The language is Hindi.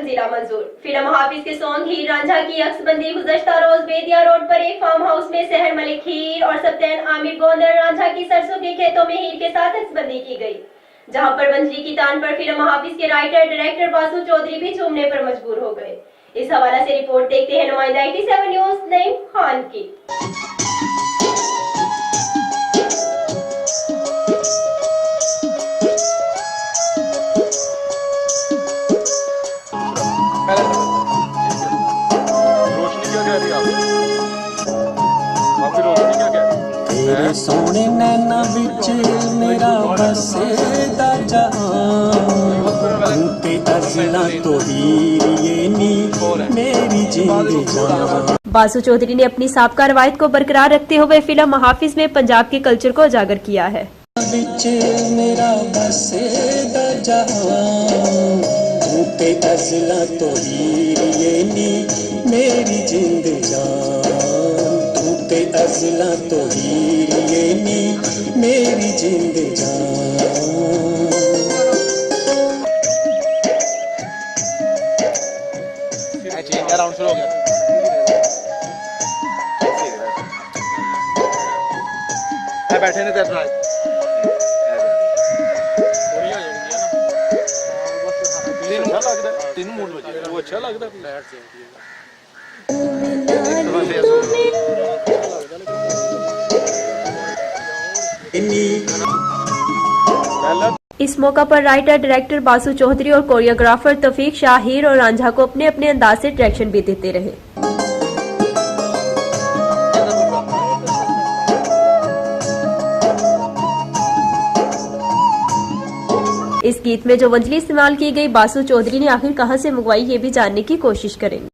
जिला मंजूर। फिल्म हाफिज के सॉन्ग हीर रांझा की अक्सबंदी गुज़श्ता रोज बेदिया रोड पर एक फार्म हाउस में सहर मलिक हीर और सप्तैन आमिर गोंदर रांझा की सरसों के खेतों में हीर के साथ अक्सबंदी की गई, जहां पर मंजली की तान पर फिल्म हाफिज के राइटर डायरेक्टर बासु चौधरी भी झूमने पर मजबूर हो गए। इस हवाला से रिपोर्ट देखते हैं नुमाइंदा 87 न्यूज नईम खान की। तेरे सोने नैना बिच मेरा बसेदा जहां ते अज़ला तो हीर नी मेरी जिंद जान। बासु चौधरी ने अपनी साबका रवायत को बरकरार रखते हुए फिल्म हाफिज में पंजाब के कल्चर को उजागर किया है। बिच मेरा बसेदा जहां ते अज़ला तो हीर नी मेरी जिंद जान, ते अज़ला तो हीर नी मेरी जिंद जान। राउंड शुरू हो गया। बैठे ने तेरे नाल अच्छा लगता है, तीन मूड बजे वो अच्छा लगता है। लाइट इस मौका पर राइटर डायरेक्टर बासु चौधरी और कोरियोग्राफर तौफीक शाह हीर और रांझा को अपने अपने अंदाज से डायरेक्शन भी देते रहे। इस गीत में जो वंजली इस्तेमाल की गई बासु चौधरी ने आखिर कहां से मंगवाई, ये भी जानने की कोशिश करेंगे।